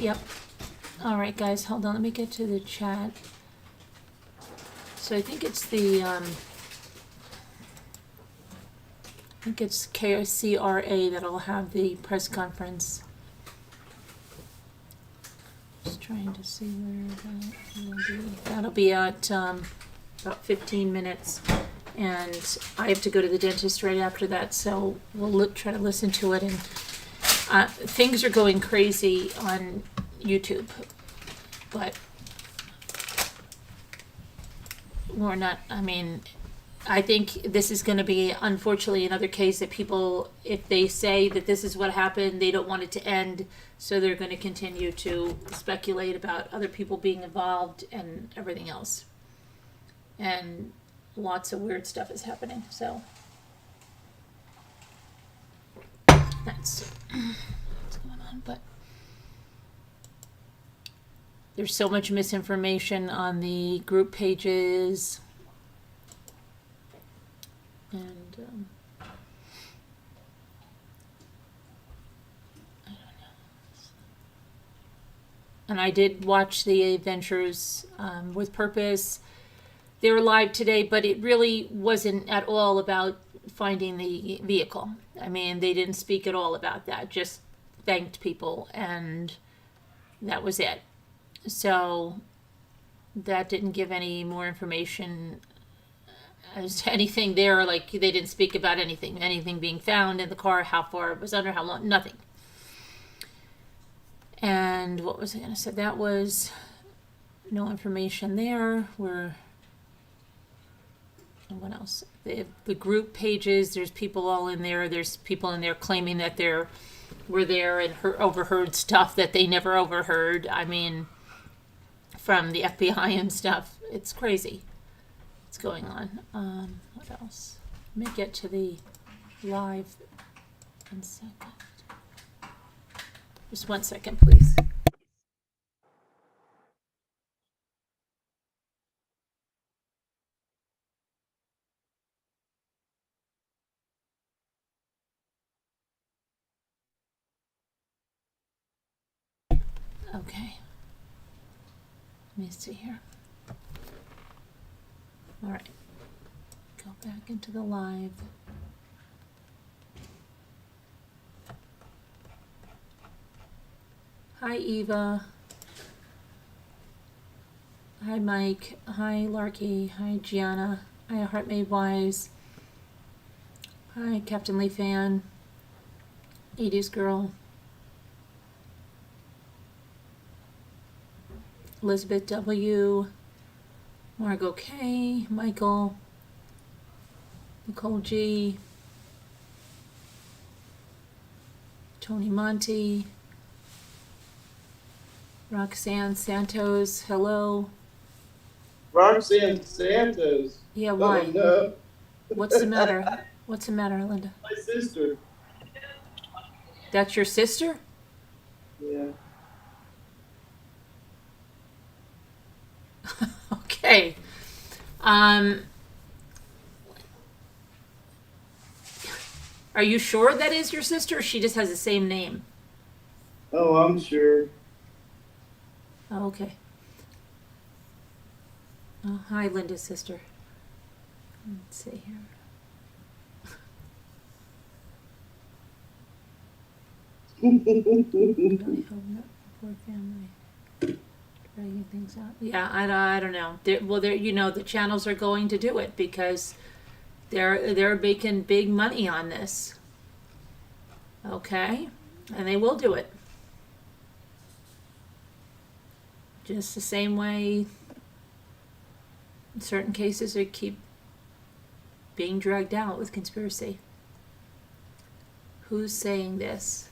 Yep. All right, guys, hold on. Let me get to the chat. So I think it's KCRA that'll have the press conference. Just trying to see where that will be. That'll be at about 15 minutes. And I have to go to the dentist right after that, so we'll try to listen to it. And things are going crazy on YouTube, but we're not, I mean, I think this is going to be, unfortunately, another case that people, if they say that this is what happened, they don't want it to end, so they're going to continue to speculate about other people being involved and everything else. And lots of weird stuff is happening, so that's what's going on. But there's so much misinformation on the group pages, and I don't know. And I did watch the adventures with purpose. They were live today, but it really wasn't at all about finding the vehicle. I mean, they didn't speak at all about that, just thanked people, and that was it. So that didn't give any more information as to anything there. Like, they didn't speak about anything being found in the car, how far it was under, how long, nothing. And what was I going to say? That was no information there. And what else? The group pages, there's people all in there. There's people in there claiming that were there and overheard stuff that they never overheard. I mean, from the FBI and stuff. It's crazy what's going on. What else? Let me get to the live in a second. Just 1 second, please. Okay. Let me see here. All right. Go back into the live. Hi, Eva. Hi, Mike. Hi, Larky. Hi, Gianna. Hi, Heart Made Wise. Hi, Captain Lee Fan. 80s Girl. Elizabeth W. Margot K. Michael. Nicole G. Tony Monty. Roxanne Santos. Hello. Roxanne Santos. Yeah, why? Oh, no. What's the matter? What's the matter, Linda? My sister. That's your sister? Yeah. Okay. Are you sure that is your sister, or she just has the same name? Oh, I'm sure. Oh, okay. Oh, hi, Linda's sister. Let's see here. Really hope not. Poor family. Dragging things out. Yeah, I don't know. The channels are going to do it because they're making big money on this. Okay, and they will do it. Just the same way in certain cases they keep being dragged out with conspiracy. Who's saying this?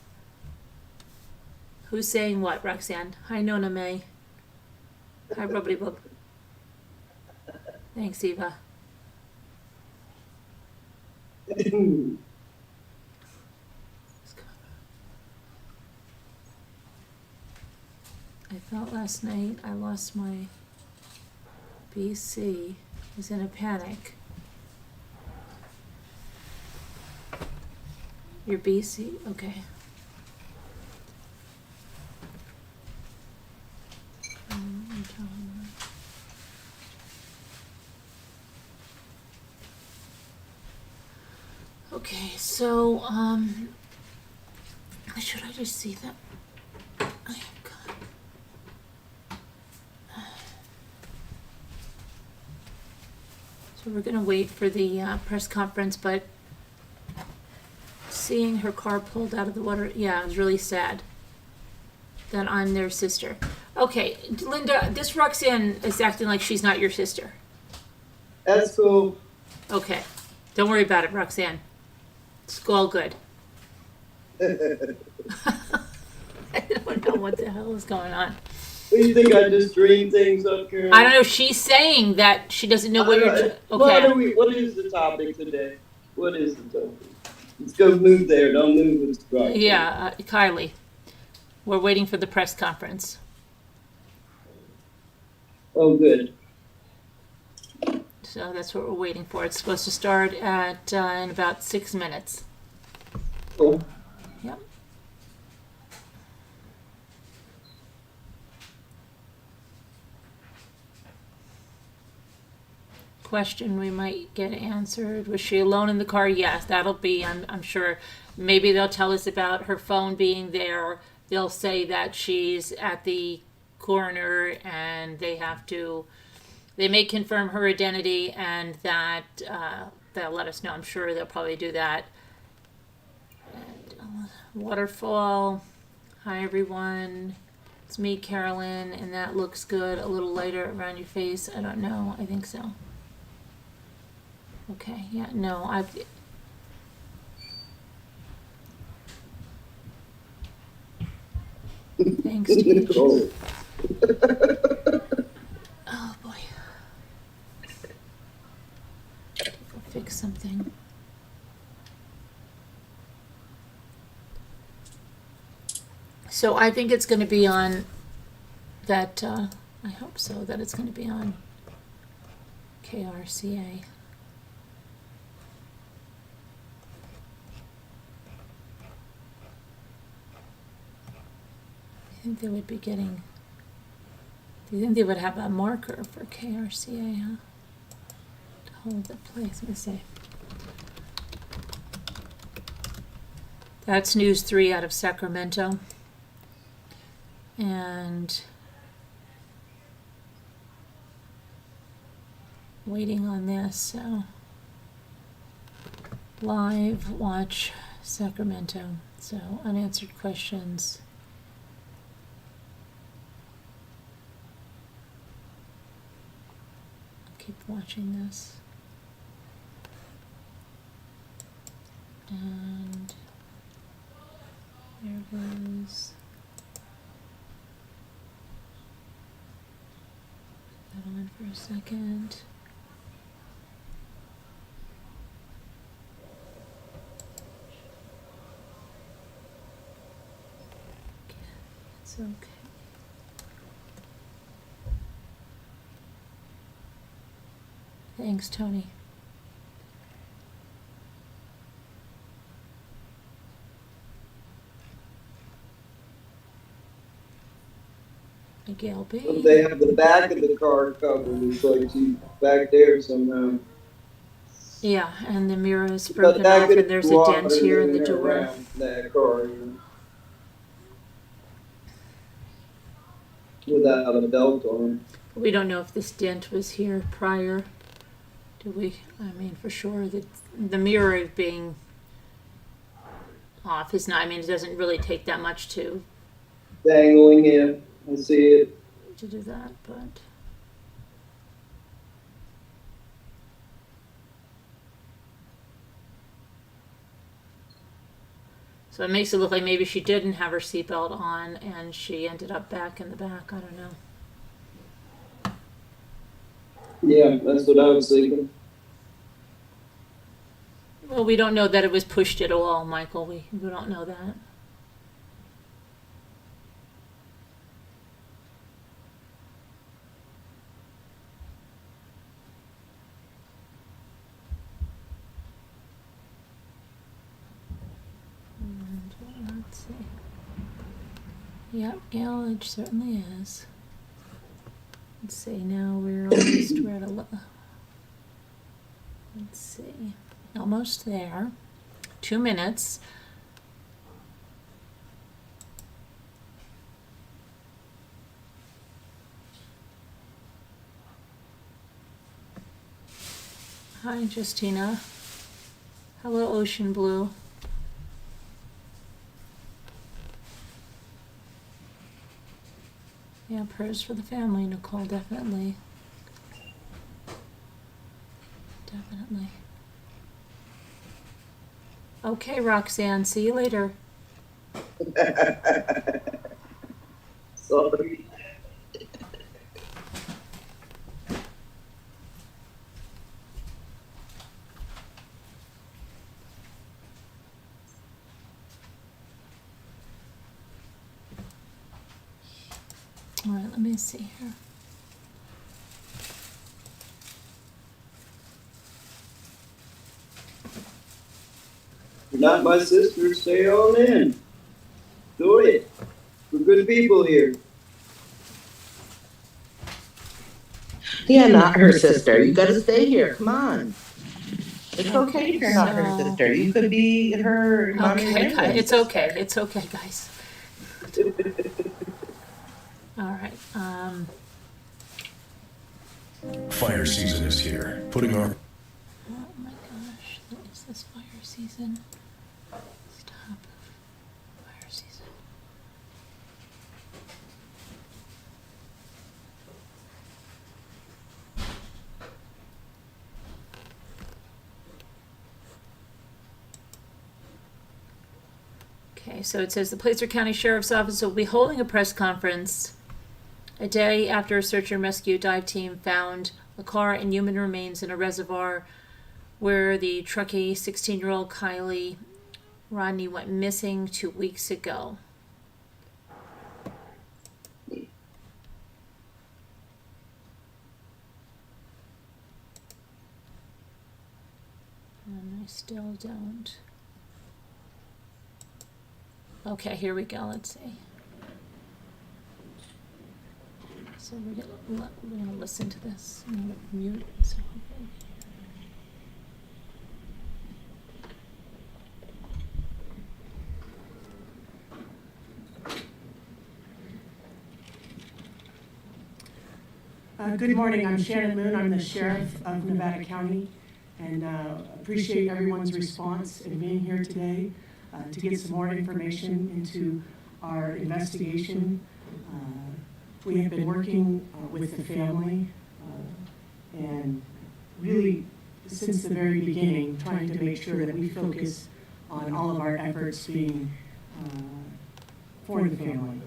Who's saying what, Roxanne? Hi, Nona May. Hi, Rubbity Bub. Thanks, Eva. I thought last night I lost my BC. I was in a panic. Your BC? Okay. Okay, so, should I just see that? Oh, God. So we're gonna wait for the press conference, but seeing her car pulled out of the water, yeah, it was really sad that I'm their sister. Okay, Linda, this Roxanne is acting like she's not your sister. That's cool. Okay, don't worry about it, Roxanne. It's all good. I don't know what the hell is going on. What do you think? I just dream things up here. I don't know. She's saying that she doesn't know what you're. Okay. What is the topic today? What is the topic? Let's go move there. Don't move with Roxanne. Yeah, Kiely. We're waiting for the press conference. Oh, good. So that's what we're waiting for. It's supposed to start at in about 6 minutes. Cool. Yep. Question we might get answered. Was she alone in the car? Yes, that'll be, I'm sure. Maybe they'll tell us about her phone being there. They'll say that she's at the coroner and they may confirm her identity and that they'll let us know. I'm sure they'll probably do that. And, waterfall. Hi, everyone. It's me, Carolyn, and that looks good. A little lighter around your face. I don't know. I think so. Okay, yeah, no, Thanks, Nicole. Oh, boy. Go fix something. So I think it's going to be on that, I hope so, that it's going to be on KRCA. I think they would be getting. Do you think they would have a marker for KRCA, huh? To hold the place. Let me see. That's News 3 out of Sacramento. And waiting on this, so live watch Sacramento. So unanswered questions. Keep watching this. And there goes that on for a second. It's okay. Thanks, Tony. Miguel B. They have the back of the car covered. It's like she's back there somehow. Yeah, and the mirror is But broken that off, could and there's be a water dent here in the moving door. around that car, you know, without a belt on. We don't know if this dent was here prior. Do we? I mean, for sure, the mirror being off is not. I mean, it doesn't really take that much to Dangling in. I see it. do that, but. So it makes it look like maybe she didn't have her seatbelt on and she ended up back in the back. I don't know. Yeah, that's what I was thinking. Well, we don't know that it was pushed at all, Michael. We don't know that. And let's see. Yep, Gail, it certainly is. Let's see, now we're at let's see, almost there. 2 minutes. Hi, Justina. Hello, Ocean Blue. Yeah, prayers for the family, Nicole, definitely. Definitely. Okay, Roxanne, see you later. Sorry. All right, let me see here. You're not my sister, stay on in. Do it. We're good people here. Yeah, not her sister. You gotta stay here. Come on. It's okay if you're not her So- sister. You could be her mommy Okay, Brandon's it's sister. okay. It's okay, guys. All right. Fire season is here. Putting our Oh my gosh, what is this fire season? Stop. Fire season. Okay, so it says the Placer County Sheriff's Office will be holding a press conference a day after a search and rescue dive team found a car and human remains in a reservoir where the Truckee 16-year-old Kiely Rodni went missing 2 weeks ago. And I still don't. Okay, here we go. Let's see. So we're gonna listen to this. I'm gonna mute. So okay. Good morning, I'm Shannon Moon, I'm the Sheriff of Nevada County, and appreciate everyone's response in being here today to get some more information into our investigation. We have been working with the family and really since the very beginning trying to make sure that we focus on all of our efforts being for the family.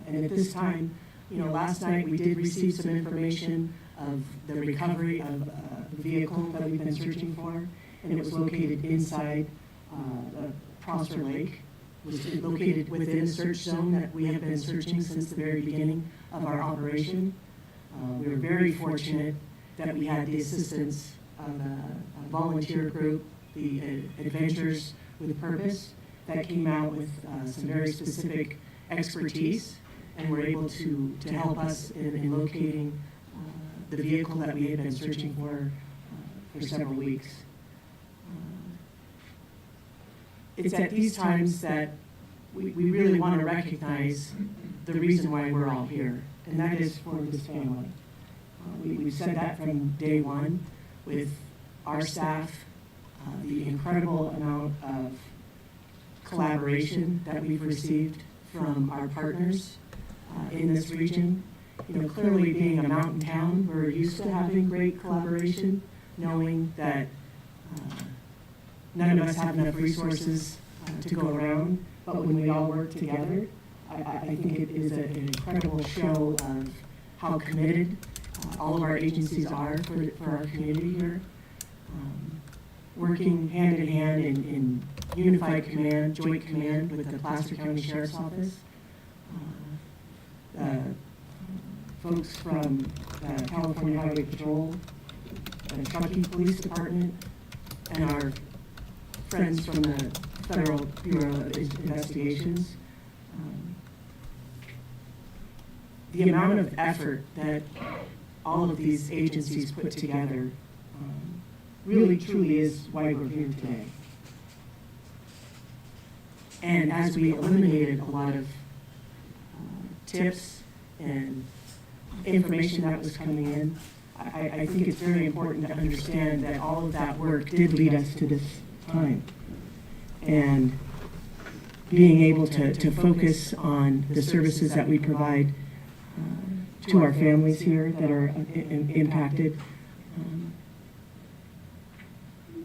And at this time, you know, last night we did receive some information of the recovery of the vehicle that we've been searching for, and it was located inside the Prosser Lake. It was located within a search zone that we have been searching since the very beginning of our operation. We were very fortunate that we had the assistance of a volunteer group, the Adventures with Purpose, that came out with some very specific expertise and were able to help us in locating the vehicle that we had been searching for several weeks. It's at these times that we really want to recognize the reason why we're all here, and that is for this family. We've said that from day one with our staff, the incredible amount of collaboration that we've received from our partners in this region. You know, clearly being a mountain town, we're used to having great collaboration, knowing that none of us have enough resources to go around, but when we all work together, I think it is an incredible show of how committed all of our agencies are for our community here. Working hand in hand in unified command, joint command with the Placer County Sheriff's Office. Folks from California Highway Patrol, the Truckee Police Department, and our friends from the Federal Bureau of Investigations. The amount of effort that all of these agencies put together really truly is why we're here today. And as we eliminated a lot of tips and information that was coming in, I think it's very important to understand that all of that work did lead us to this time. And being able to focus on the services that we provide to our families here that are impacted.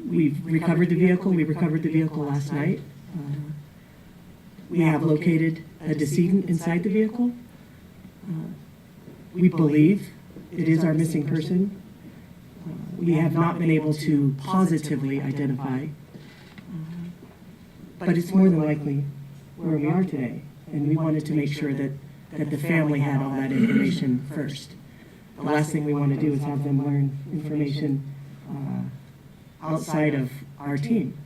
We've recovered the vehicle. We recovered the vehicle last night. We have located a decedent inside the vehicle. We believe it is our missing person. We have not been able to positively identify, but it's more than likely where we are today. And we wanted to make sure that the family had all that information first. The last thing we want to do is have them learn information outside of our team.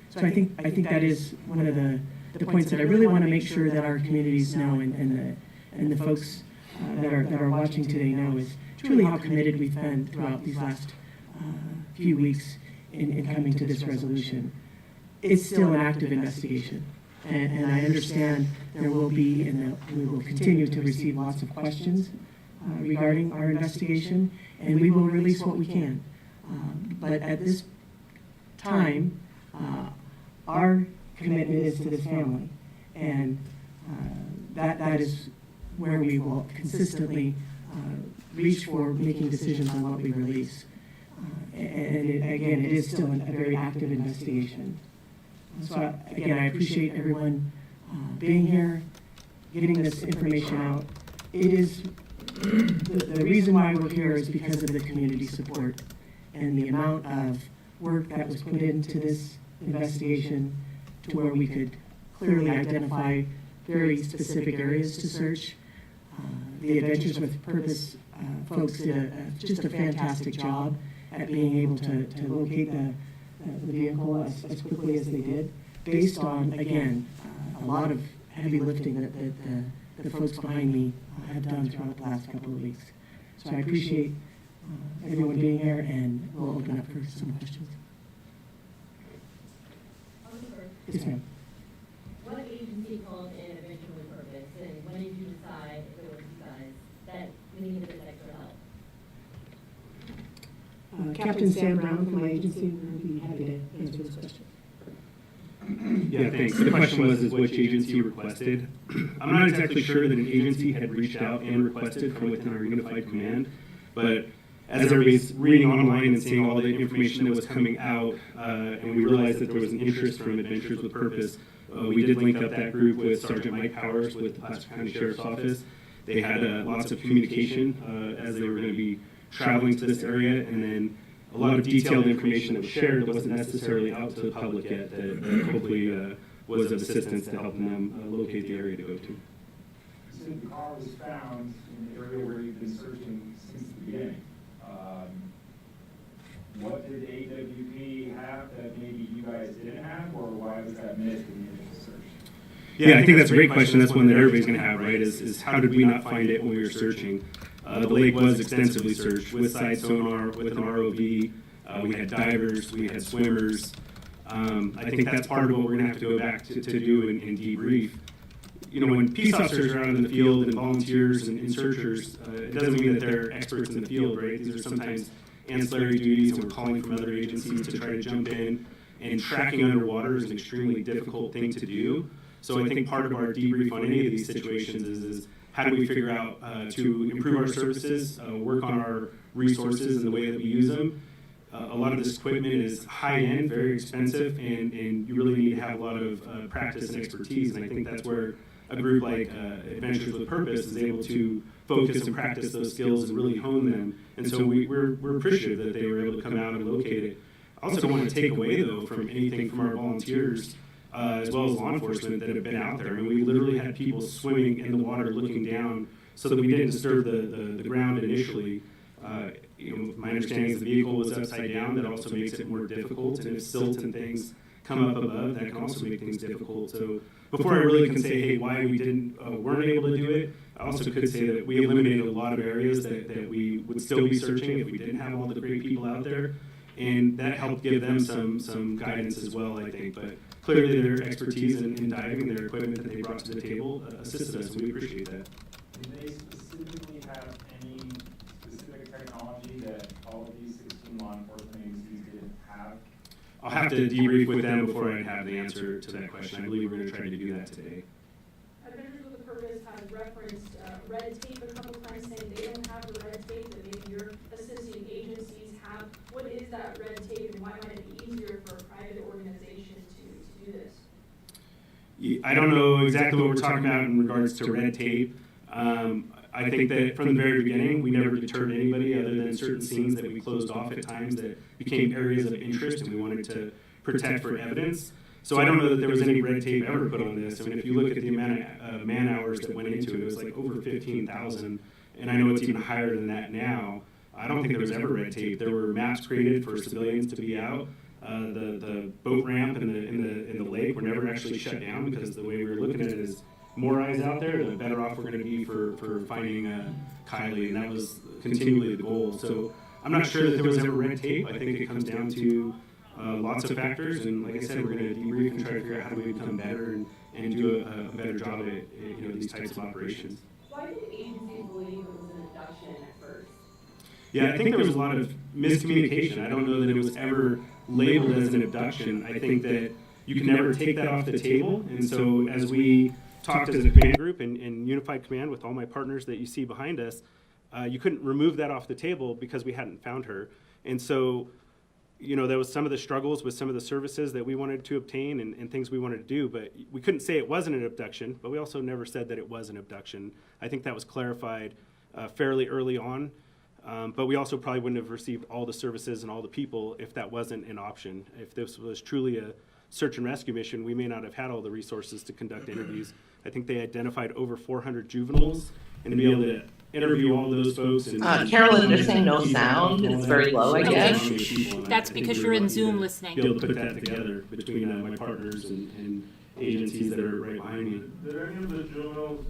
So I think that is one of the points that I really want to make sure that our communities know and the folks that are watching today know is truly how committed we've been throughout these last few weeks in coming to this resolution. It's still an active investigation, and I understand there will be and we will continue to receive lots of questions regarding our investigation, and we will release what we can. But at this time, our commitment is to this family, and that is where we will consistently reach for making decisions on what we release. Again, it is still a very active investigation. So again, I appreciate everyone being here, getting this information out. It is, the reason why we're here is because of the community support and the amount of work that was put into this investigation to where we could clearly identify very specific areas to search. The Adventures with Purpose folks did just a fantastic job at being able to locate the vehicle as quickly as they did, based on, again, a lot of heavy lifting that the folks behind me have done throughout the last couple of weeks. So I appreciate everyone being here, and we'll open up for some questions. Yes, ma'am. What agency called in Adventure with Purpose, and when did you decide, if it was you guys, that we needed this extra help? Captain Sam Brown from my agency will be happy to answer this question. Yeah, thanks. The question was which agency requested. I'm not exactly sure that an agency had reached out and requested from within our unified command, but as everybody's reading online and seeing all the information that was coming out, and we realized that there was an interest from Adventures with Purpose, we did link up that group with Sergeant Mike Powers with the Placer County Sheriff's Office. They had lots of communication as they were going to be traveling to this area, and then a lot of detailed information that was shared that wasn't necessarily out to the public yet that hopefully was of assistance to helping them locate the area to go to. Since the car was found in the area where you've been searching since the beginning, what did AWP have that maybe you guys didn't have, or why was that missed in the initial search? Yeah, I think that's a great question. That's one that everybody's going to have, right? Is how did we not find it when we were searching? The lake was extensively searched with side sonar, with an ROV. We had divers, we had swimmers. I think that's part of what we're going to have to go back to do and debrief. You know, when peace officers are out in the field and volunteers and searchers, it doesn't mean that they're experts in the field, right? These are sometimes ancillary duties, and we're calling from other agencies to try to jump in. And tracking underwater is an extremely difficult thing to do. So I think part of our debrief on any of these situations is how do we figure out to improve our services, work on our resources and the way that we use them. A lot of this equipment is high-end, very expensive, and you really need to have a lot of practice and expertise. And I think that's where a group like Adventures with Purpose is able to focus and practice those skills and really hone them. And so we're appreciative that they were able to come out and locate it. I also don't want to take away, though, from anything from our volunteers, as well as law enforcement that have been out there. I mean, we literally had people swimming in the water looking down so that we didn't disturb the ground initially. You know, my understanding is the vehicle was upside down. That also makes it more difficult. And if silt and things come up above, that can also make things difficult. So before I really can say, hey, why we weren't able to do it, I also could say that we eliminated a lot of areas that we would still be searching if we didn't have all the great people out there. And that helped give them some guidance as well, I think. But clearly their expertise in diving, their equipment that they brought to the table assisted us, and we appreciate that. Do they specifically have any specific technology that all of these 16 law enforcement agencies didn't have? I'll have to debrief with them before I have the answer to that question. I believe we're going to try to do that today. Adventures with a Purpose has referenced red tape a couple times, saying they don't have the red tape that maybe your assisting agencies have. What is that red tape, and why might it be easier for a private organization to do this? I don't know exactly what we're talking about in regards to red tape. I think that from the very beginning, we never deterred anybody other than certain scenes that we closed off at times that became areas of interest and we wanted to protect for evidence. So I don't know that there was any red tape ever put on this. I mean, if you look at the amount of man hours that went into it, it was like over 15,000, and I know it's even higher than that now. I don't think there was ever red tape. There were maps created for civilians to be out. The boat ramp in the lake were never actually shut down because the way we were looking at it is more eyes out there, the better off we're going to be for finding Kiely, and that was continually the goal. So I'm not sure that there was ever red tape. I think it comes down to lots of factors, and like I said, we're going to debrief and try to figure out how do we become better and do a better job at these types of operations. Why did agencies believe it was an abduction at first? Yeah, I think there was a lot of miscommunication. I don't know that it was ever labeled as an abduction. I think that you can never take that off the table, and so as we talked as a command group and unified command with all my partners that you see behind us, you couldn't remove that off the table because we hadn't found her. And so, there was some of the struggles with some of the services that we wanted to obtain and things we wanted to do, but we couldn't say it wasn't an abduction, but we also never said that it was an abduction. I think that was clarified fairly early on, but we also probably wouldn't have received all the services and all the people if that wasn't an option. If this was truly a search and rescue mission, we may not have had all the resources to conduct interviews. I think they identified over 400 juveniles, and to be able to interview all those folks. And Carolyn, they're saying no sound. It's very low, I guess. That's because you're in Zoom listening. Be able to put that together between my partners and agencies that are right behind me. Did any of the juveniles,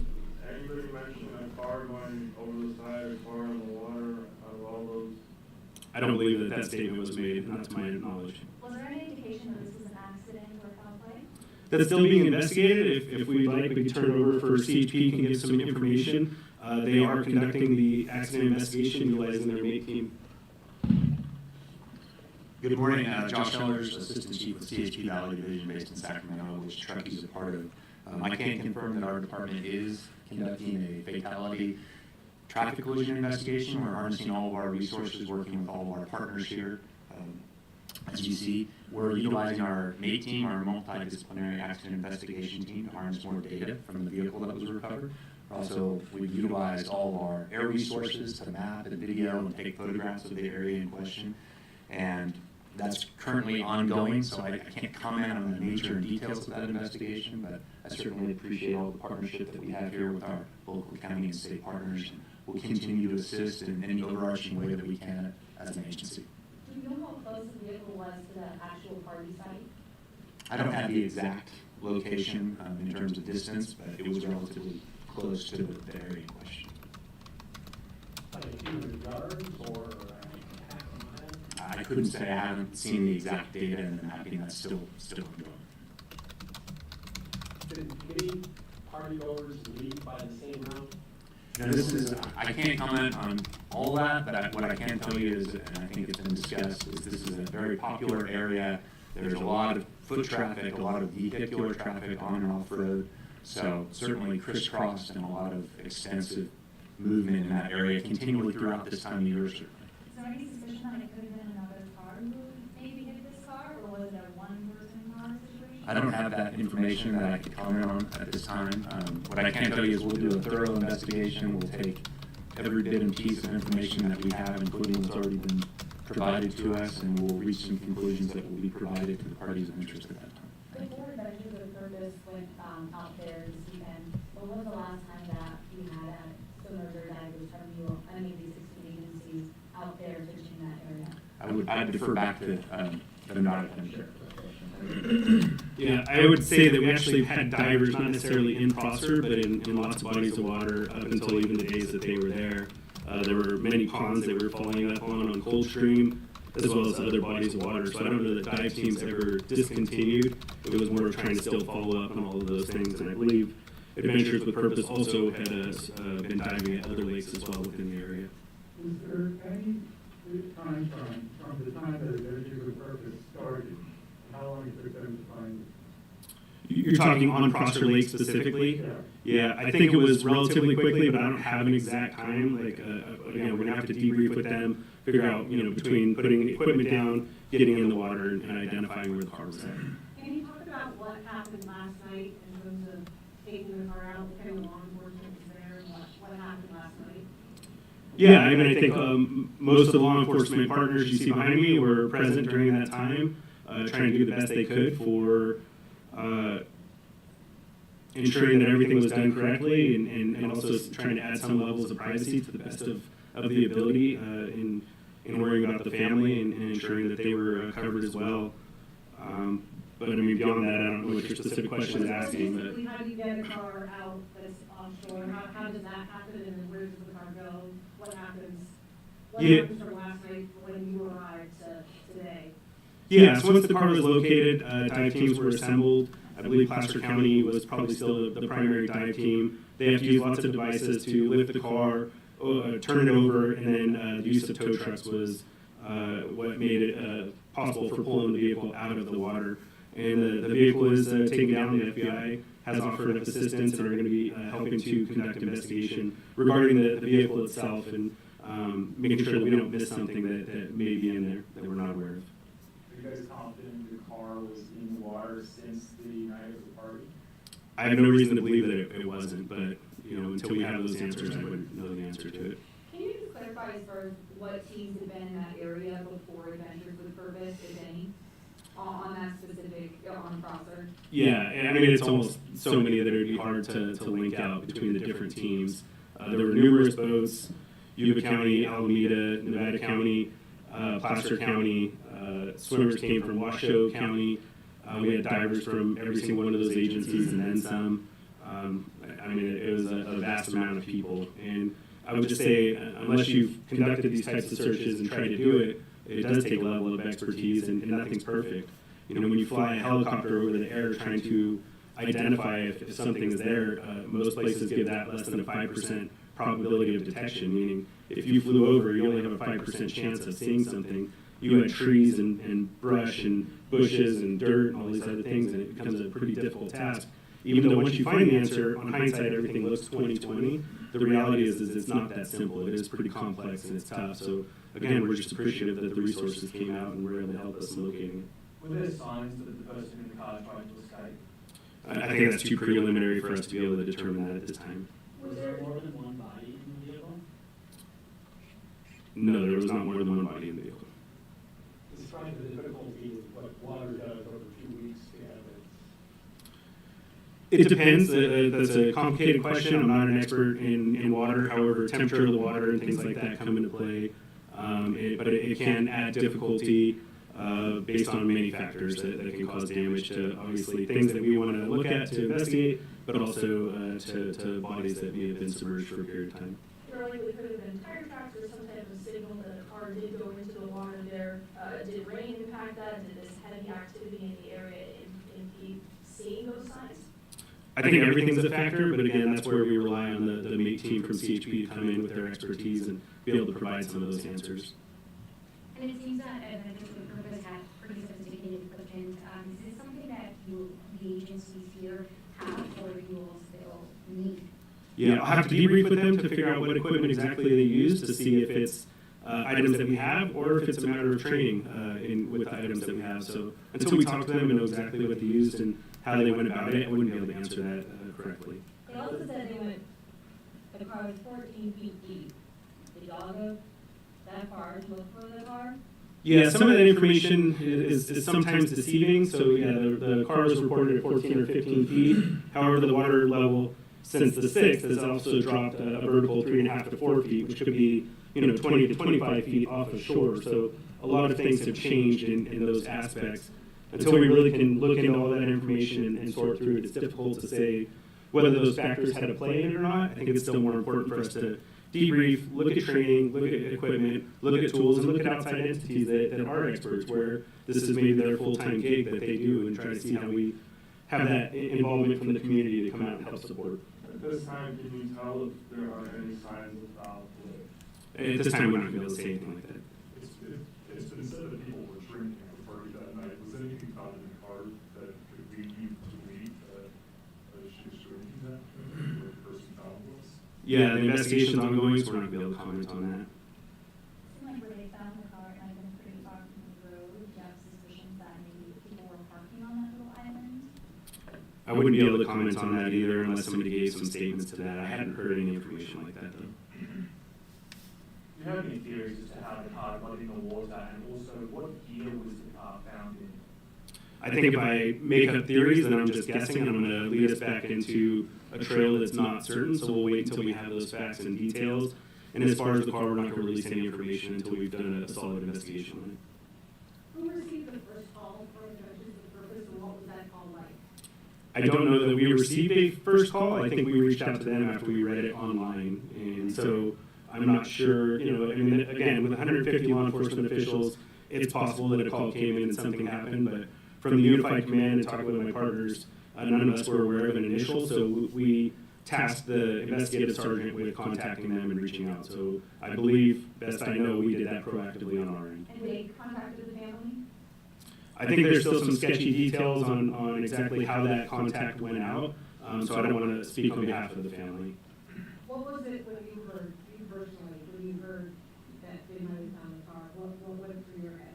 anybody mention a car going over the side, a car in the water, out of all those? I don't believe that statement was made, not to my knowledge. Was there any indication that this was an accident or foul play? That's still being investigated. If we'd like, we can turn it over for CHP can give some information. They are conducting the accident investigation utilizing their mate team. Good morning, Josh Ellers, Assistant Chief with CHP Valley Division based in Sacramento, which Truckee is a part of. I can confirm that our department is conducting a fatality traffic collision investigation. We're harnessing all of our resources, working with all of our partners here. As you see, we're utilizing our MATE team, our multidisciplinary accident investigation team, to harness more data from the vehicle that was recovered. Also, we've utilized all of our air resources to map and video and take photographs of the area in question. And that's currently ongoing, so I can't comment on the nature and details of that investigation, but I certainly appreciate all the partnership that we have here with our local county and state partners. And we'll continue to assist in any overarching way that we can as an agency. Do you know how close the vehicle was to the actual party site? I don't have the exact location in terms of distance, but it was relatively close to the area in question. Like a few yards or I couldn't say. I haven't seen the exact data and the mapping. That's still ongoing. Did any partygoers leave by the same route? Now, this is, I can't comment on all that, but what I can tell you is, and I think it's been discussed, is this is a very popular area. There's a lot of foot traffic, a lot of vehicular traffic on and off road. So certainly crisscrossed and a lot of extensive movement in that area continually throughout this time of year, certainly. Is there any suspicion that it could have been another car who maybe hit this car, or was it a one-person car situation? I don't have that information that I could comment on at this time. What I can tell you is we'll do a thorough investigation. We'll take every bit and piece of information that we have, including what's already been provided to us, and we'll reach some conclusions that will be provided to the parties of interest at that time. Before Adventures with a Purpose went out there this weekend, when was the last time that you had a similar divers from you, any of these 16 agencies out there fishing that area? I'd defer back to the Nevada County Sheriff. Yeah, I would say that we actually had divers, not necessarily in Prosser, but in lots of bodies of water up until even the days that they were there. There were many ponds that we were following up on Coldstream. as well as other bodies of water. So I don't know that dive teams ever discontinued. It was more of trying to still follow up on all of those things. And I believe Adventures with Purpose also had been diving at other lakes as well within the area. Is there any time from the time that Adventures with Purpose started, how long it took them to find it? You're talking on Prosser Lake specifically? Yeah, I think it was relatively quickly, but I don't have an exact time. Like, again, we're gonna have to debrief with them, figure out, between putting equipment down, getting in the water, and identifying where the car was at. Can you talk about what happened last night in terms of taking the car out, what kind of law enforcement was there, and what happened last night? Yeah, I mean, I think most of the law enforcement partners you see behind me were present during that time, trying to do the best they could for ensuring that everything was done correctly, and also trying to add some levels of privacy to the best of the ability in worrying about the family and ensuring that they were covered as well. But I mean, beyond that, I don't know what your specific question is asking. But How do you get a car out that's offshore? How does that happen, and then where does the car go? What happens? What happens from last night when you arrived to today? Yeah, so once the car was located, dive teams were assembled. I believe Prosser County was probably still the primary dive team. They have to use lots of devices to lift the car, turn it over, and then the use of tow trucks was what made it possible for pulling the vehicle out of the water. And the vehicle is taken down. The FBI has offered up assistance and are going to be helping to conduct investigation regarding the vehicle itself and making sure that we don't miss something that may be in there that we're not aware of. Are you guys confident the car was in the water since the night of the party? I have no reason to believe that it wasn't, but until we have those answers, I wouldn't know the answer to it. Can you just clarify as far as what teams have been in that area before Adventures with Purpose, if any, on that specific, on Prosser? Yeah, I mean, it's almost so many that it would be hard to link out between the different teams. There were numerous boats, Yuba County, Alameda, Nevada County, Placer County, swimmers came from Washoe County. We had divers from every single one of those agencies and then some. I mean, it was a vast amount of people. And I would just say, unless you've conducted these types of searches and tried to do it, it does take a level of expertise, and nothing's perfect. When you fly a helicopter over the air trying to identify if something is there, most places give that less than a 5% probability of detection, meaning if you flew over, you only have a 5% chance of seeing something. You had trees and brush and bushes and dirt and all these other things, and it becomes a pretty difficult task. Even though once you find the answer, on hindsight, everything looks 20/20, the reality is it's not that simple. It is pretty complex and it's tough. So again, we're just appreciative that the resources came out and were able to help us in locating it. Were there signs that the person in the car tried to escape? I think that's too preliminary for us to be able to determine that at this time. Was there more than one body in the vehicle? No, there was not more than one body in the vehicle. Describe the difficulty of what water does over 2 weeks to have it. It depends. That's a complicated question. I'm not an expert in water. However, temperature of the water and things like that come into play. But it can add difficulty based on many factors that can cause damage to, obviously, things that we want to look at to investigate, but also to bodies that may have been submerged for a period of time. Earlier, it could have been tire tracks or some type of signal that a car did go into the water there. Did rain impact that? Did this heavy activity in the area impede seeing those signs? I think everything's a factor, but again, that's where we rely on the mate team from CHP to come in with their expertise and be able to provide some of those answers. And it seems that Adventures with Purpose had pretty sophisticated equipment. Is this something that the agencies here have, or you will still need? Yeah, I'll have to debrief with them to figure out what equipment exactly they use to see if it's items that we have or if it's a matter of training with the items that we have. So until we talk to them and know exactly what they used and how they went about it, I wouldn't be able to answer that correctly. They also said the car was 14 feet deep. Did y'all go that far to look for the car? Yeah, some of that information is sometimes deceiving. So yeah, the car was reported at 14 or 15 feet. However, the water level since the 6th has also dropped a vertical 3.5 to 4 feet, which could be 20 to 25 feet off of shore. So a lot of things have changed in those aspects. Until we really can look into all that information and sort through it, it's difficult to say whether those factors had a play in it or not, I think it's still more important for us to debrief, look at training, look at equipment, look at tools, and look at outside entities that are experts, where this is maybe their full-time gig that they do, and try to see how we have that involvement from the community to come out and help support. At this time, can you tell if there are any signs of foul play? At this time, we're not going to be able to say anything like that. It's been said that people were drinking at the party that night. Was anything found in the car that could lead you to believe that she was drinking that, or the person found was? Yeah, the investigation's ongoing, so we're not going to be able to comment on that. Seemed like where they found the car, it might have been pretty far from the road. Do you have suspicions that maybe people were parking on that little island? I wouldn't be able to comment on that either unless somebody gave some statements to that. I hadn't heard any information like that, though. Do you have any theories as to how the car got in the water, and also what gear was the car found in? I think if I make up theories, then I'm just guessing, and I'm going to lead us back into a trail that's not certain, so we'll wait until we have those facts and details. And as far as the car, we're not going to release any information until we've done a solid investigation on it. Who received the first call for Adventures of Purpose, and what was that call like? I don't know that we received a first call. I think we reached out to them after we read it online, and so I'm not sure, you know, I mean, again, with 150 law enforcement officials, it's possible that a call came in and something happened, but from the Unified Command and talking with my partners, none of us were aware of an initial, so we tasked the investigative sergeant with contacting them and reaching out. So I believe, best I know, we did that proactively on our end. And they contacted the family? I think there's still some sketchy details on exactly how that contact went out, so I don't want to speak on behalf of the family. What was it when you heard, you personally, when you heard that they might have found the car? What went through your head?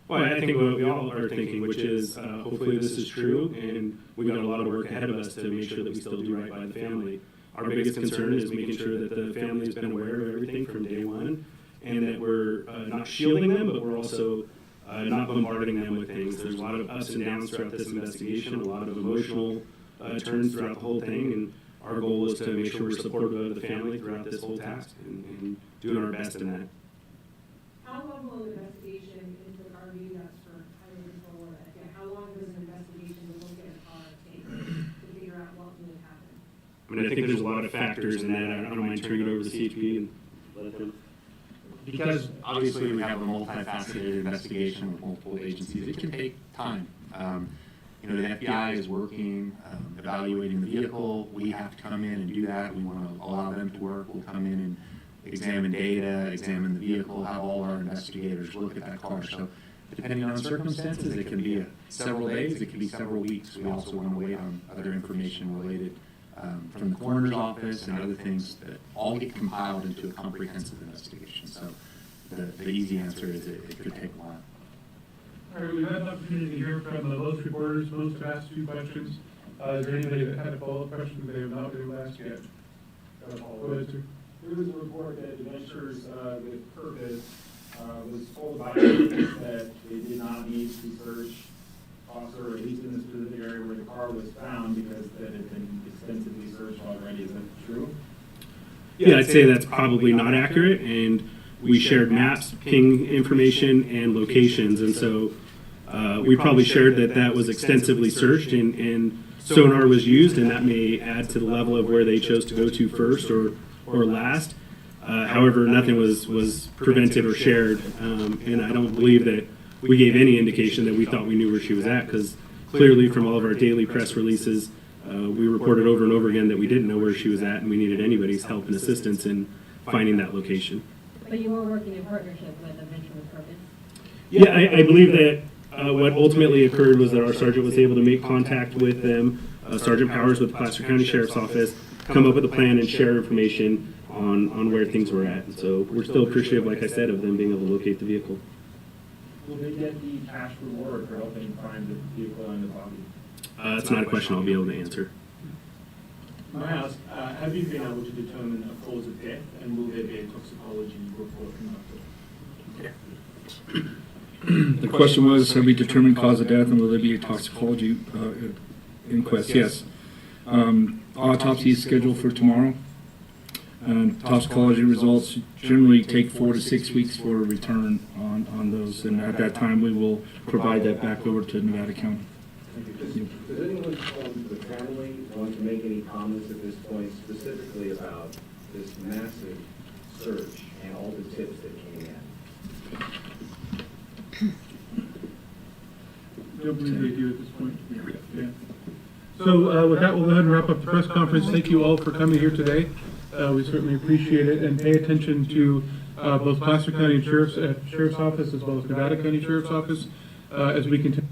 Well, I think what we all are thinking, which is hopefully this is true, and we've got a lot of work ahead of us to make sure that we still do right by the family. Our biggest concern is making sure that the family has been aware of everything from day one, and that we're not shielding them, but we're also not bombarding them with things. There's a lot of ups and downs throughout this investigation, a lot of emotional turns throughout the whole thing, and our goal is to make sure we're supportive of the family throughout this whole task and doing our best in that. How long will an investigation into the car be that's for highway control or FBI? How long does an investigation to look at a car take to figure out what would happen? I mean, I think there's a lot of factors in that. I don't mind turning it over to the CHP and let them. Because obviously we have a multifaceted investigation with multiple agencies, it can take time. You know, the FBI is working, evaluating the vehicle. We have to come in and do that. We want to allow them to work. We'll come in and examine data, examine the vehicle, have all our investigators look at that car. So depending on circumstances, it can be several days, it can be several weeks. We also want to wait on other information related from the coroner's office and other things that all get compiled into a comprehensive investigation. So the easy answer is it could take a while. All right, we've had an opportunity to hear from most reporters. Most have asked 2 questions. Is there anybody that had a follow-up question that they have not been able to ask yet? Go ahead, sir. There was a report that Adventures with Purpose was told by agents that they did not need to search Prosser, or at least in the specific area where the car was found, because that had been extensively searched already. Is that true? Yeah, I'd say that's probably not accurate, and we shared maps, ping information, and locations, and so we probably shared that was extensively searched, and sonar was used, and that may add to the level of where they chose to go to first or last. However, nothing was prevented or shared, and I don't believe that we gave any indication that we thought we knew where she was at, because clearly from all of our daily press releases, we reported over and over again that we didn't know where she was at, and we needed anybody's help and assistance in finding that location. But you were working in partnership with Adventure with Purpose? Yeah, I believe that what ultimately occurred was that our sergeant was able to make contact with them, Sergeant Powers with the Placer County Sheriff's Office, come up with a plan and share information on where things were at. And so we're still appreciative, like I said, of them being able to locate the vehicle. Will they get the cash reward for helping find the vehicle and the body? It's not a question I'll be able to answer. May I ask, have you been able to determine a cause of death, and will there be a toxicology report conducted? The question was, have we determined cause of death, and will there be a toxicology inquest? Yes. Autopsy is scheduled for tomorrow. Toxicology results generally take 4 to 6 weeks for a return on those, and at that time we will provide that back over to Nevada County. Does anyone from the family want to make any comments at this point specifically about this massive search and all the tips that came in? Don't believe they do at this point. Yeah. So with that, we'll go ahead and wrap up the press conference. Thank you all for coming here today. We certainly appreciate it, and pay attention to both Placer County Sheriff's Office as well as Nevada County Sheriff's Office as we continue.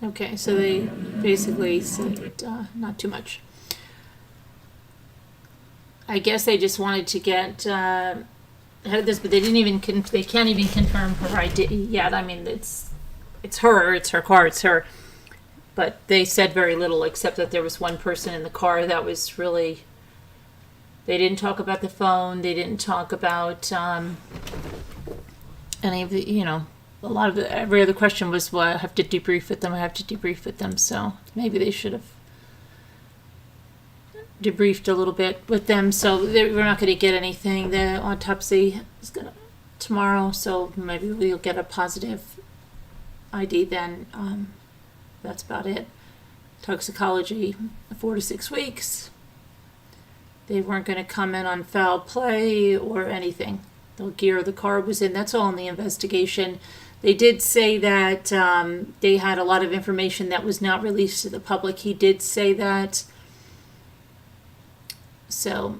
Okay, so they basically said not too much. I guess they just wanted to get ahead of this, but they didn't even they can't even confirm her ID yet. I mean, it's her car, it's her. But they said very little, except that there was one person in the car that was really. They didn't talk about the phone. They didn't talk about any of the, a lot of every other question was, well, I have to debrief with them. I have to debrief with them. So maybe they should have debriefed a little bit with them. So we're not going to get anything. The autopsy is going to tomorrow. So maybe we'll get a positive ID then. That's about it. Toxicology, 4 to 6 weeks. They weren't going to comment on foul play or anything. The gear the car was in, that's all in the investigation. They did say that they had a lot of information that was not released to the public. He did say that. So,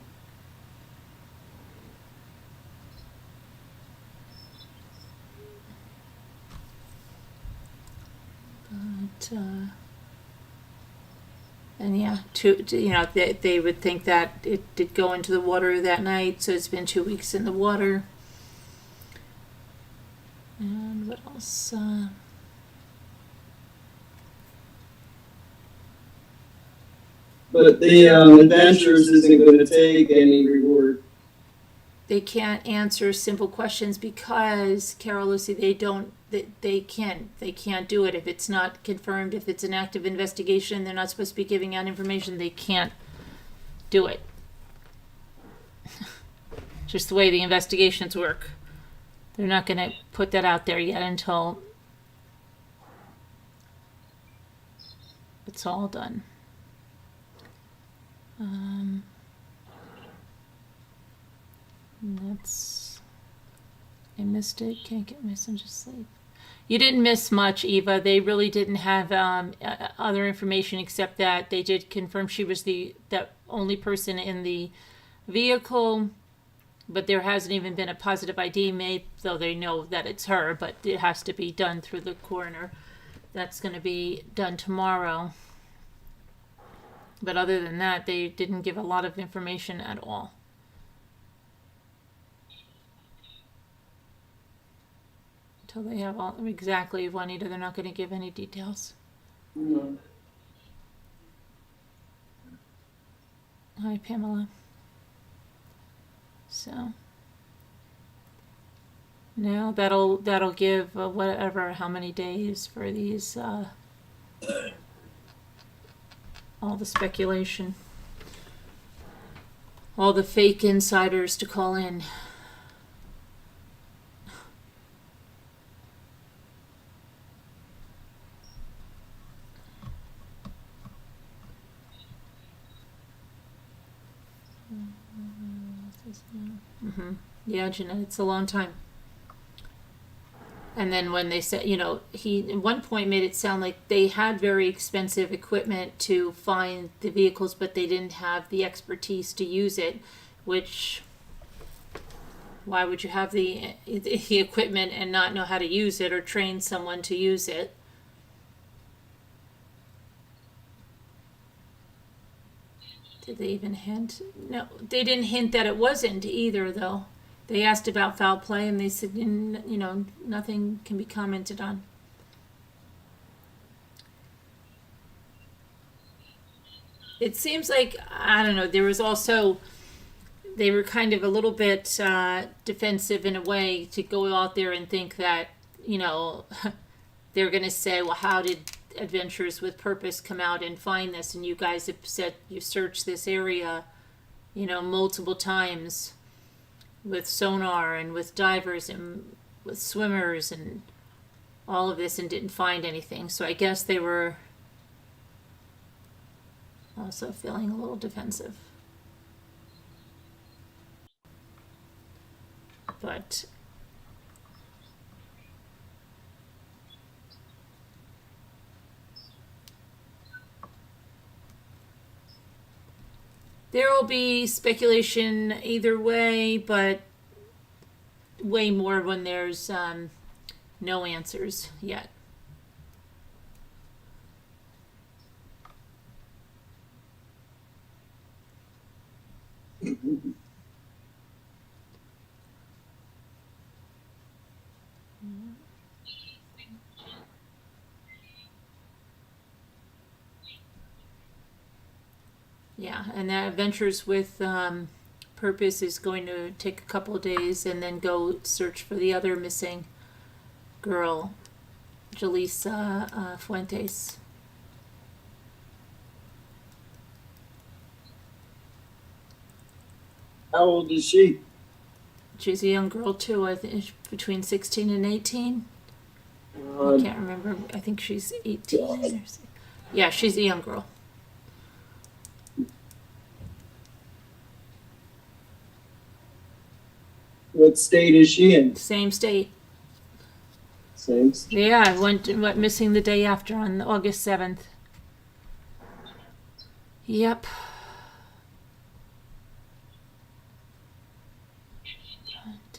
but, and yeah, they would think that it did go into the water that night, so it's been 2 weeks in the water. And what else? But the adventures isn't going to take any reward. They can't answer simple questions because, Carol, Lucy, they can't do it if it's not confirmed. If it's an active investigation, they're not supposed to be giving out information. They can't do it. Just the way the investigations work. They're not going to put that out there yet until it's all done. That's, I missed it. Can't get my son to sleep. You didn't miss much, Eva. They really didn't have other information except that they did confirm she was the only person in the vehicle, but there hasn't even been a positive ID made, though they know that it's her, but it has to be done through the coroner. That's going to be done tomorrow. But other than that, they didn't give a lot of information at all. Until they have all exactly, Juanita, they're not going to give any details. No. Hi, Pamela. So now that'll give whatever, how many days for these all the speculation, all the fake insiders to call in. Yeah, Jeanette, it's a long time. And then when they said, he at one point made it sound like they had very expensive equipment to find the vehicles, but they didn't have the expertise to use it, which, why would you have the equipment and not know how to use it or train someone to use it? Did they even hint? No, they didn't hint that it wasn't either, though. They asked about foul play, and they said, nothing can be commented on. It seems like, I don't know, there was also, they were kind of a little bit defensive in a way to go out there and think that, they're going to say, well, how did Adventures with Purpose come out and find this? And you guys have said you searched this area, multiple times with sonar and with divers and with swimmers and all of this and didn't find anything. So I guess they were Also feeling a little defensive. But there will be speculation either way, but way more when there's no answers yet. Yeah, and that Adventures with Purpose is going to take a couple of days and then go search for the other missing girl, Jaleesa Fuentes. How old is she? She's a young girl too. I think between 16 and 18. I can't remember. I think she's 18. Or yeah, she's a young girl. What state is she in? Same state. Same state. Yeah, I went missing the day after on August 7th. Yep.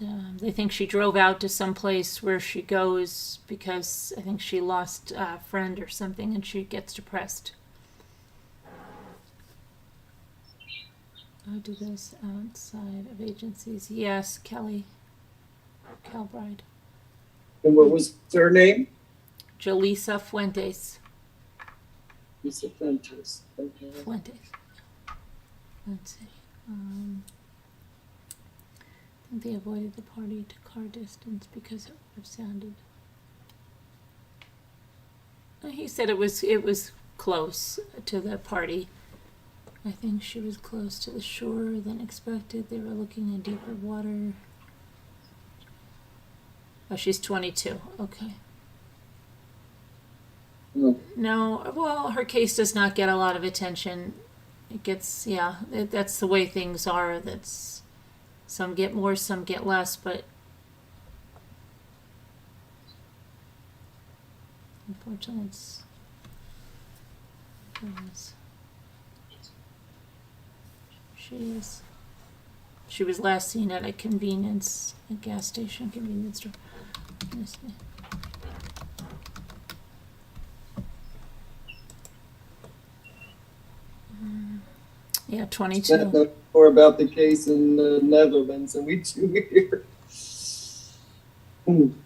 But, they think she drove out to some place where she goes because I think she lost a friend or something and she gets depressed. I do this outside of agencies. Yes, Kelly. Calbride. And what was her name? Jaleesa Fuentes. Lisa Fuentes. Okay. Fuentes. Let's see. I think they avoided the party to car distance because it would have sounded. He said it was close to the party. I think she was close to the shore than expected. They were looking in deeper water. Oh, she's 22. Okay. No, well, her case does not get a lot of attention. It gets, yeah, that's the way things are. That's some get more, some get less, but unfortunately, she was last seen at a gas station convenience store. Yeah, 22. More about the case in the Netherlands than we do here. And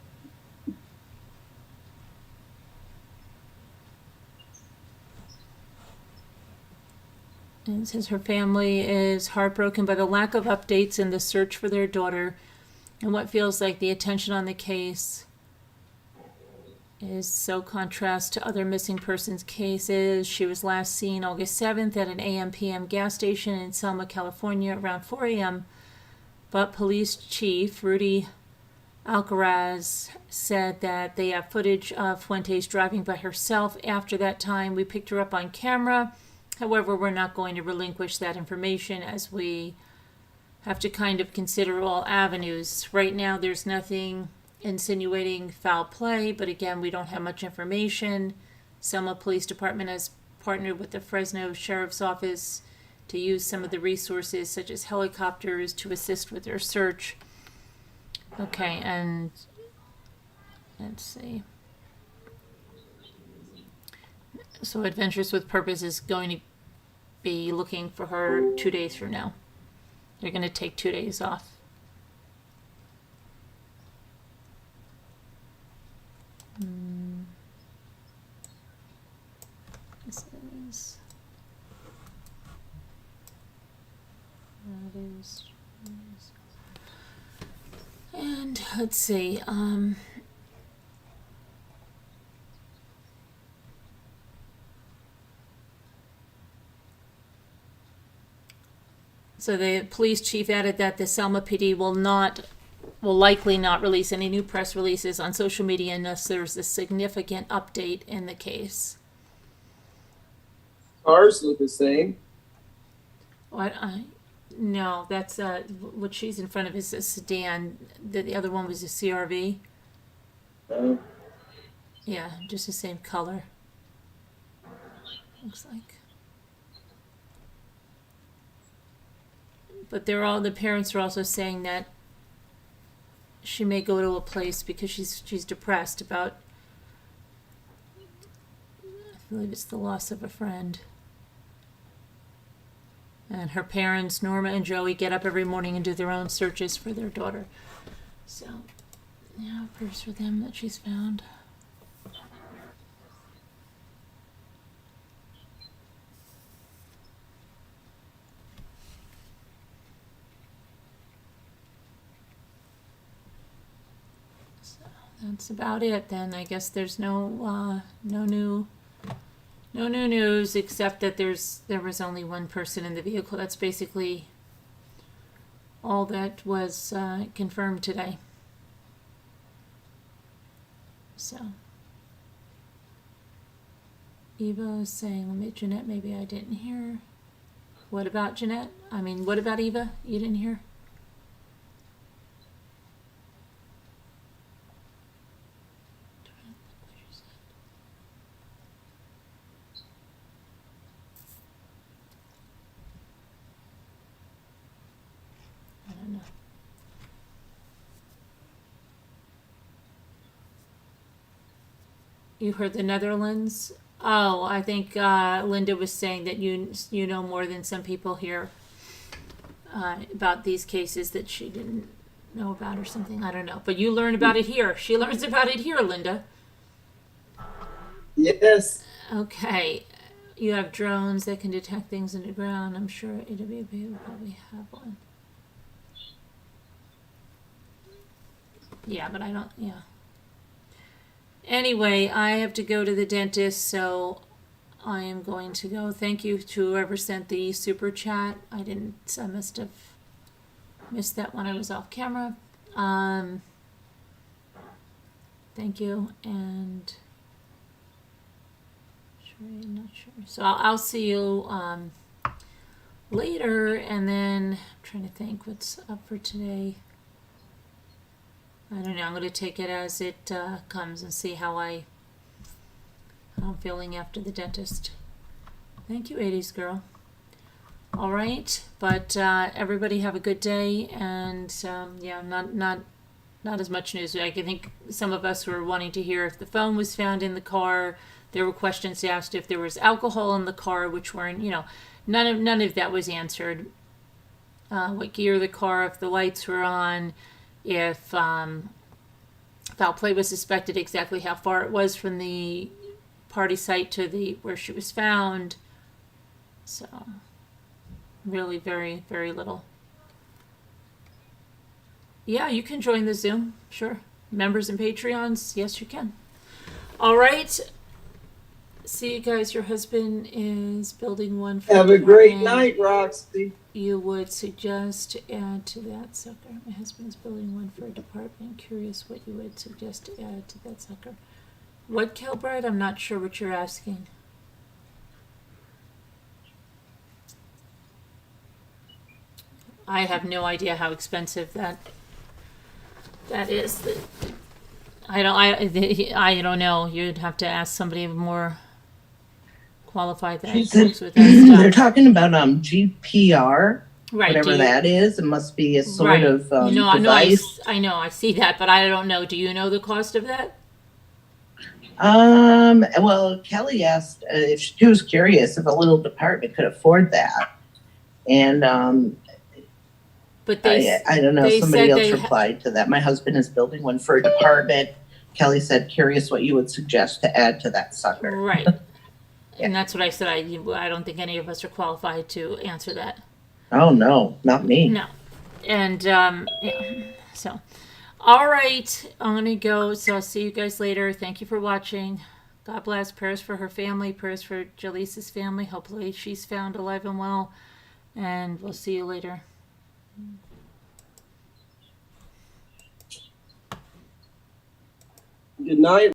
it says her family is heartbroken by the lack of updates in the search for their daughter and what feels like the attention on the case is so contrast to other missing persons cases. She was last seen August 7th at an AM/PM gas station in Selma, California around 4 a.m. But police chief Rudy Alcaraz said that they have footage of Fuentes driving by herself after that time. We picked her up on camera. However, we're not going to relinquish that information as we have to kind of consider all avenues. Right now, there's nothing insinuating foul play, but again, we don't have much information. Selma Police Department has partnered with the Fresno Sheriff's Office to use some of the resources, such as helicopters, to assist with their search. Okay, and let's see. So Adventures with Purpose is going to be looking for her 2 days from now. They're going to take 2 days off. This is... That is... And let's see, so the police chief added that the Selma PD will likely not release any new press releases on social media unless there's a significant update in the case. cars look the same. What? No, that's what she's in front of is a sedan. The other one was a CRV. Yeah, just the same color. Looks like. But the parents are also saying that she may go to a place because she's depressed about, I believe it's the loss of a friend. And her parents, Norma and Joey, get up every morning and do their own searches for their daughter. So, yeah, prayers for them that she's found. So that's about it then. I guess there's no new news except that there was only one person in the vehicle. That's basically all that was confirmed today. So Eva is saying, Jeanette, maybe I didn't hear. What about Jeanette? I mean, what about Eva? You didn't hear? I don't know. You heard the Netherlands? Oh, I think Linda was saying that you know more than some people here about these cases that she didn't know about or something. I don't know. But you learn about it here. She learns about it here, Linda. Yes. Okay. You have drones that can detect things underground. I'm sure AWP will probably have one. Yeah, but I don't, yeah. Anyway, I have to go to the dentist, so I am going to go. Thank you to whoever sent the super chat. I must have missed that when I was off camera. Thank you, and I'm not sure. So I'll see you later, and then I'm trying to think what's up for today. I don't know. I'm going to take it as it comes and see how I'm feeling after the dentist. Thank you, 80s girl. All right, but everybody have a good day, and yeah, not as much news. I think some of us were wanting to hear if the phone was found in the car. There were questions asked if there was alcohol in the car, which weren't, none of that was answered. What gear the car, if the lights were on. If foul play was suspected, exactly how far it was from the party site to where she was found. So, really very, very little. Yeah, you can join the Zoom, sure. Members and Patreons, yes, you can. All right. See you guys. Your husband is building one for Have a great night, Roxy. You would suggest to add to that sucker. My husband is building one for a department. Curious what you would suggest to add to that sucker. What, Kilbride? I'm not sure what you're asking. I have no idea how expensive that is. I don't know. You'd have to ask somebody more qualified that works with that stuff. They're talking about GPR, right, whatever that is. It must be a sort of device. I know, I see that, but I don't know. Do you know the cost of that? Well, Kelly asked if she was curious if a little department could afford that, and but I don't know. Somebody else replied to that. My husband is building one for a department. Kelly said, "Curious what you would suggest to add to that sucker." Right. And that's what I said. I don't think any of us are qualified to answer that. Oh, no, not me. No. And, yeah. So, all right. I'm going to go. So I'll see you guys later. Thank you for watching. God bless. Prayers for her family. Prayers for Jaleesa's family. Hopefully she's found alive and well. And we'll see you later. Good night.